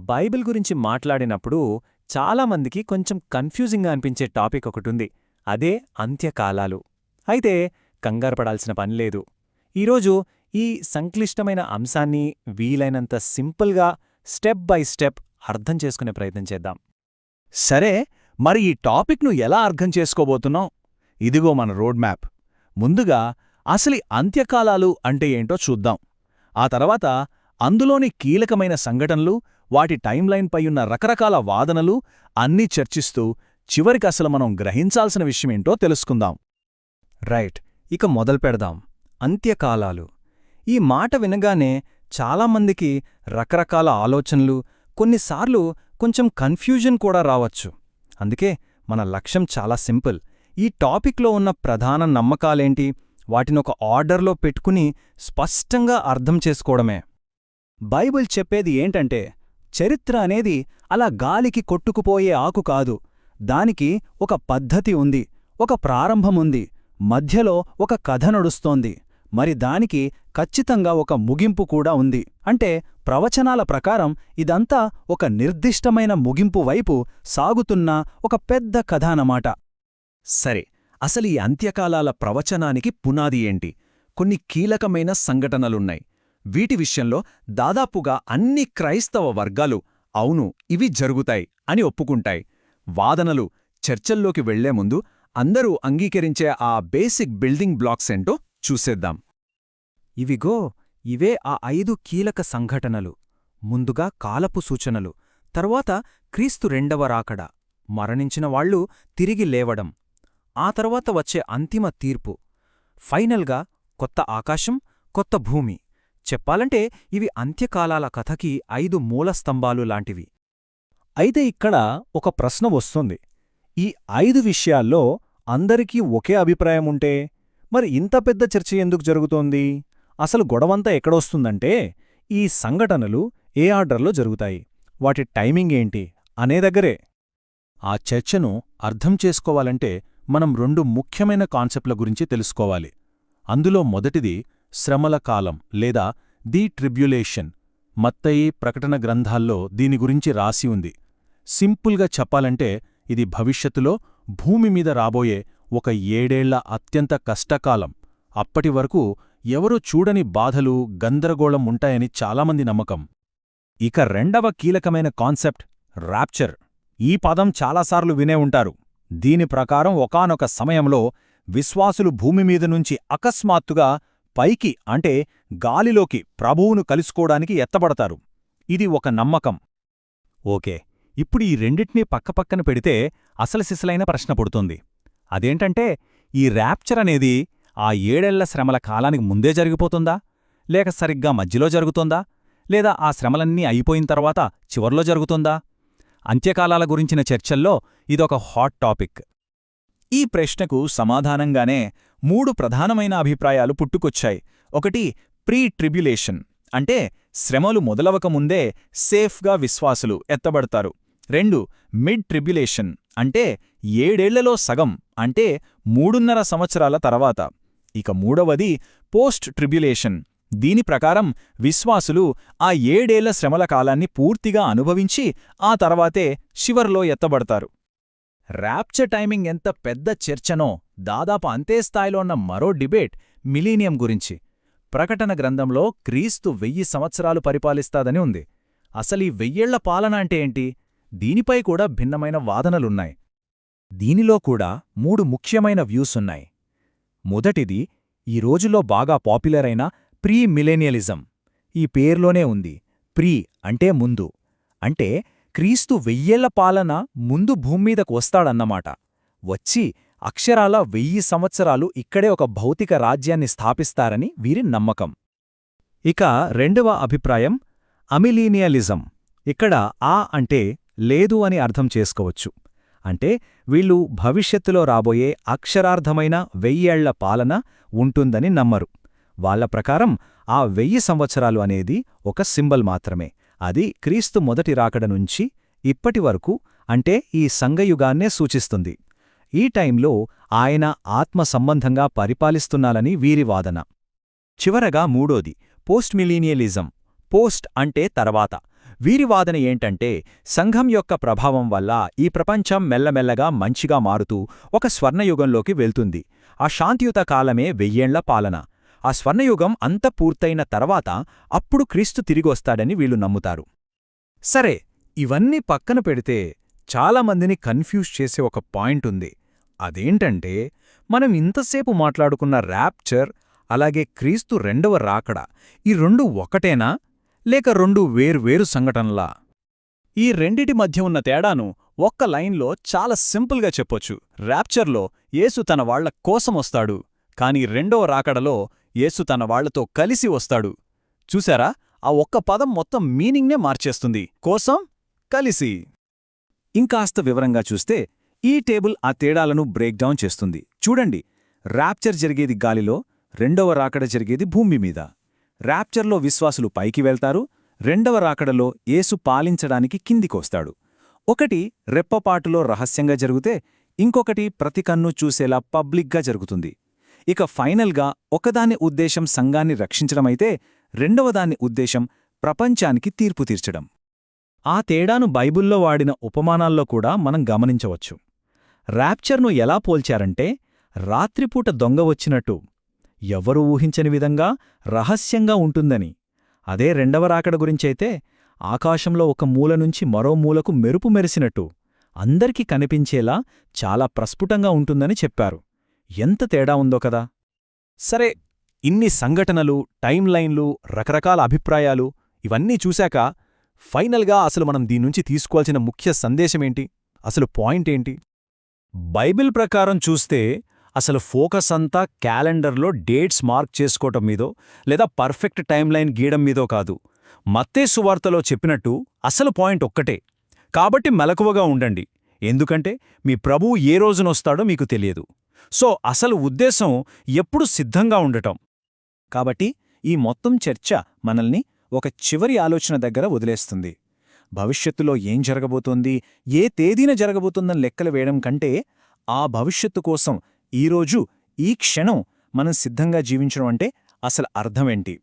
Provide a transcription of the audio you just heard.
Bible గురించి మాట్లాడినప్పుడు చాలామందికి కొంచెం కన్ఫ్యూజింగ్గా అనిపించే టాపిక్ ఒకటుంది. అదే అంత్యకాలాలు. అయితే కంగారుపడాల్సిన పనిలేదు. ఈరోజు ఈ సంక్లిష్టమైన అంశాన్ని వీలైనంత సింపుల్గా స్టెప్ బై స్టెప్ అర్థం చేసుకునే ప్రయత్నం చేద్దాం. సరే, మరి ఈ టాపిక్ను ఎలా అర్థం చేసుకోబోతున్నాం? ఇదిగో మన రోడ్ మ్యాప్. ముందుగా అసలు అంత్యకాలాలు అంటే ఏంటో చూద్దాం. ఆ తర్వాత అందులోని కీలకమైన సంఘటనలు, వాటి టైంలైన్పై ఉన్న రకరకాల వాదనలు అన్నీ చర్చిస్తూ చివరికి అసలు మనం గ్రహించాల్సిన విషయమేంటో తెలుసుకుందాం. రైట్, ఇక మొదలుపెడదాం. అంత్యకాలాలు. ఈ మాట వినగానే చాలామందికి రకరకాల ఆలోచనలు, కొన్నిసార్లు కొంచెం కన్ఫ్యూజన్ కూడా రావచ్చు. అందుకే మన లక్ష్యం చాలా సింపుల్. ఈ టాపిక్లో ఉన్న ప్రధాన నమ్మకాలేంటి, వాటినొక ఆర్డర్లో పెట్టుకుని స్పష్టంగా అర్థం చేసుకోవడమే. బైబిల్ చెప్పేది ఏంటంటే, చరిత్ర అనేది అలా గాలికి కొట్టుకుపోయే ఆకు కాదు. దానికి ఒక పద్ధతి ఉంది, ఒక ప్రారంభముంది, మధ్యలో ఒక కథ నడుస్తోంది, మరి దానికి ఖచ్చితంగా ఒక ముగింపు కూడా ఉంది. అంటే ప్రవచనాల ప్రకారం ఇదంతా ఒక నిర్దిష్టమైన ముగింపు వైపు సాగుతున్న ఒక పెద్ద కథ అన్నమాట. సరే, అసలు ఈ అంత్యకాలాల ప్రవచనానికి పునాది ఏంటి? కొన్ని కీలకమైన సంఘటనలున్నాయి. వీటి విషయంలో దాదాపుగా అన్ని క్రైస్తవ వర్గాలు అవును ఇవి జరుగుతాయి అని ఒప్పుకుంటాయి. వాదనలు, చర్చల్లోకి వెళ్లే ముందు అందరూ అంగీకరించే ఆ బేసిక్ బిల్డింగ్ బ్లాక్స్ ఏంటో చూసేద్దాం. ఇవే ఆ 5 కీలక సంఘటనలు. ముందుగా కాలపు సూచనలు, తర్వాత క్రీస్తు రెండవ రాకడ, మరణించిన వాళ్లు తిరిగి లేవడం, ఆ తర్వాత వచ్చే అంతిమ తీర్పు, ఫైనల్గా కొత్త ఆకాశం, కొత్త భూమి. చెప్పాలంటే ఇవి అంత్యకాలాల కథకి 5 మూలస్తంభాలు లాంటివి. అయితే ఇక్కడ ఒక ప్రశ్న వస్తుంది. ఈ 5 విషయాల్లో అందరికీ ఒకే అభిప్రాయముంటే మరి ఇంత పెద్ద చర్చ ఎందుకు జరుగుతోంది? అసలు గొడవంతా ఎక్కడొస్తుందంటే, ఈ సంఘటనలు ఏ ఆర్డర్లో జరుగుతాయి, వాటి టైమింగ్ ఏంటి అనే దగ్గరే. ఆ చర్చను అర్థం చేసుకోవాలంటే మనం 2 ముఖ్యమైన కాన్సెప్ట్ల గురించి తెలుసుకోవాలి. అందులో మొదటిది శ్రమల కాలం లేదా ది ట్రిబ్యులేషన్. మత్తయి, ప్రకటన గ్రంథాల్లో దీని గురించి రాసి ఉంది. సింపుల్గా చెప్పాలంటే ఇది భవిష్యత్తులో భూమి మీద రాబోయే ఒక 7 ఏళ్ల అత్యంత కష్టకాలం. అప్పటి వరకు ఎవరూ చూడని బాధలు, గందరగోళం ఉంటాయని చాలామంది నమ్మకం. ఇక రెండవ కీలకమైన కాన్సెప్ట్ ర్యాప్చర్. ఈ పదం చాలాసార్లు వినే ఉంటారు. దీని ప్రకారం ఒకానొక సమయంలో విశ్వాసులు భూమిమీద నుంచి అకస్మాత్తుగా పైకి అంటే గాలిలోకి ప్రభువును కలుసుకోవడానికి ఎత్తబడతారు. ఇది ఒక నమ్మకం. ఓకే, ఇప్పుడు ఈ రెండిటినీ పక్కపక్కన పెడితే అసలు సిసలైన ప్రశ్న పుడుతుంది. అదేంటంటే, ఈ ర్యాప్చర్ అనేది ఆ 7 ఏళ్ల శ్రమల కాలానికి ముందే జరిగిపోతుందా, లేక సరిగ్గా మధ్యలో జరుగుతుందా, లేదా ఆ శ్రమలన్నీ అయిపోయిన తర్వాత చివర్లో జరుగుతుందా? అంత్యకాలాల గురించిన చర్చల్లో ఇదొక హాట్ టాపిక్. ఈ ప్రశ్నకు సమాధానంగానే 3 ప్రధానమైన అభిప్రాయాలు పుట్టుకొచ్చాయి. ఒకటి ప్రీ ట్రిబ్యులేషన్, అంటే శ్రమలు మొదలవకముందే సేఫ్గా విశ్వాసులు ఎత్తబడతారు. 2 మిడ్ ట్రిబ్యులేషన్, అంటే 7 ఏళ్లలో సగం, అంటే 3.5 సంవత్సరాల తర్వాత. ఇక మూడవది పోస్ట్ ట్రిబ్యులేషన్. దీని ప్రకారం విశ్వాసులు ఆ 7 ఏళ్ల శ్రమల కాలాన్ని పూర్తిగా అనుభవించి ఆ తర్వాతే చివర్లో ఎత్తబడతారు. ర్యాప్చర్ టైమింగ్ ఎంత పెద్ద చర్చనో దాదాపు అంతే స్థాయిలో ఉన్న మరో డిబేట్ మిలీనియం గురించి. ప్రకటన గ్రంథంలో క్రీస్తు 1000 సంవత్సరాలు పరిపాలిస్తాదని ఉంది. అసలీ 1000 ఏళ్ల పాలన అంటే ఏంటి? దీనిపై కూడా భిన్నమైన వాదనలున్నాయి. దీనిలో కూడా 3 ముఖ్యమైన వ్యూసున్నాయి. మొదటిది ఈ రోజుల్లో బాగా పాపులర్ అయిన ప్రీ మిలేనియలిజం. ఈ పేర్లోనే ఉంది, ప్రీ అంటే ముందు. అంటే క్రీస్తు 1000 ఏళ్ల పాలన ముందు భూమ్మీదకు వస్తాడన్నమాట. వచ్చి అక్షరాల 1000 సంవత్సరాలు ఇక్కడే ఒక భౌతిక రాజ్యాన్ని స్థాపిస్తారని వీరి నమ్మకం. ఇక రెండవ అభిప్రాయం అమిలీనియలిజం. ఇక్కడ ఆ అంటే లేదు అని అర్థం చేసుకోవచ్చు. అంటే వీళ్ళు భవిష్యత్తులో రాబోయే అక్షరార్థమైన 1000 ఏళ్ల పాలన ఉంటుందని నమ్మరు. వాళ్ల ప్రకారం ఆ 1000 సంవత్సరాలు అనేది ఒక సింబల్ మాత్రమే. అది క్రీస్తు మొదటి రాకడ నుంచి ఇప్పటివరకు, అంటే ఈ సంఘయుగాన్నే సూచిస్తుంది. ఈ టైంలో ఆయన ఆత్మ సంబంధంగా పరిపాలిస్తున్నాలని వీరి వాదన. చివరగా మూడోది పోస్ట్ మిలీనియలిజం. పోస్ట్ అంటే తర్వాత. వీరి వాదన ఏంటంటే సంఘం యొక్క ప్రభావం వల్ల ఈ ప్రపంచం మెల్లమెల్లగా మంచిగా మారుతూ ఒక స్వర్ణయుగంలోకి వెళ్తుంది. ఆ శాంతియుత కాలమే 1000 ఏళ్ల పాలన. ఆ స్వర్ణయుగం అంత పూర్తయిన తర్వాత అప్పుడు క్రీస్తు తిరిగొస్తాడని వీళ్ళు నమ్ముతారు. సరే, ఇవన్నీ పక్కన పెడితే చాలామందిని కన్ఫ్యూజ్ చేసే ఒక పాయింట్ ఉంది. అదేంటంటే మనం ఇంతసేపు మాట్లాడుకున్న ర్యాప్చర్ అలాగే క్రీస్తు రెండవ రాకడ ఈ రెండు ఒకటేనా, లేక రెండు వేర్వేరు సంఘటనలా? ఈ రెండిటి మధ్య ఉన్న తేడాను ఒక్క లైన్లో చాలా సింపుల్గా చెప్పొచ్చు. ర్యాప్చర్లో యేసు తన వాళ్ల కోసమొస్తాడు, కాని రెండవ రాకడలో యేసు తన వాళ్లతో కలిసి వస్తాడు. చూశారా? ఆ ఒక్క పదం మొత్తం మీనింగ్నే మార్చేస్తుంది. కోసం, కలిసి. ఇంకాస్త వివరంగా చూస్తే ఈ టేబుల్ ఆ తేడాలను బ్రేక్డౌన్ చేస్తుంది. చూడండి, ర్యాప్చర్ జరిగేది గాలిలో, రెండవ రాకడ జరిగేది భూమి మీద. ర్యాప్చర్లో విశ్వాసులు పైకి వెళ్తారు, రెండవ రాకడలో యేసు పాలించడానికి కిందికొస్తాడు. ఒకటి రెప్పపాటులో రహస్యంగా జరిగితే, ఇంకొకటి ప్రతి కన్ను చూసేలా పబ్లిక్గా జరుగుతుంది. ఇక ఫైనల్గా ఒకదాని ఉద్దేశం సంఘాన్ని రక్షించడమైతే, రెండవదాని ఉద్దేశం ప్రపంచానికి తీర్పు తీర్చడం. ఆ తేడాను బైబిల్లో వాడిన ఉపమానాల్లో కూడా మనం గమనించవచ్చు. ర్యాప్చర్ను ఎలా పోల్చారంటే, రాత్రిపూట దొంగ వచ్చినట్టు, ఎవరూ ఊహించని విధంగా రహస్యంగా ఉంటుందని. అదే రెండవ రాకడ గురించైతే, ఆకాశంలో ఒక మూల నుంచి మరో మూలకు మెరుపు మెరిసినట్టు, అందరికీ కనిపించేలా చాలా ప్రస్ఫుటంగా ఉంటుందని చెప్పారు. ఎంత తేడా ఉందో కదా! సరే, ఇన్ని సంఘటనలు, టైంలైన్లు, రకరకాల అభిప్రాయాలు ఇవన్నీ చూశాక ఫైనల్గా అసలు మనం దీన్నుంచి తీసుకోవాల్సిన ముఖ్య సందేశమేంటి? అసలు పాయింట్ ఏంటి? బైబిల్ ప్రకారం చూస్తే అసలు ఫోకస్ అంతా క్యాలెండర్లో డేట్స్ మార్క్ చేసుకోవటం మీదో లేదా పర్ఫెక్ట్ టైంలైన్ గీయడం మీదో కాదు. మత్తయి సువార్తలో చెప్పినట్టు అసలు పాయింట్ ఒక్కటే. కాబట్టి మెలకువగా ఉండండి, ఎందుకంటే మీ ప్రభువు ఏ రోజునొస్తాడో మీకు తెలియదు. సో అసలు ఉద్దేశం ఎప్పుడు సిద్ధంగా ఉండటం. కాబట్టి ఈ మొత్తం చర్చ మనల్ని ఒక చివరి ఆలోచన దగ్గర వదిలేస్తుంది. భవిష్యత్తులో ఏం జరగబోతోంది, ఏ తేదీన జరగబోతోందని లెక్కలు వేయడం కంటే, ఆ భవిష్యత్తు కోసం ఈరోజు ఈ క్షణం మనం సిద్ధంగా జీవించడం అంటే అసలు అర్థమేంటి?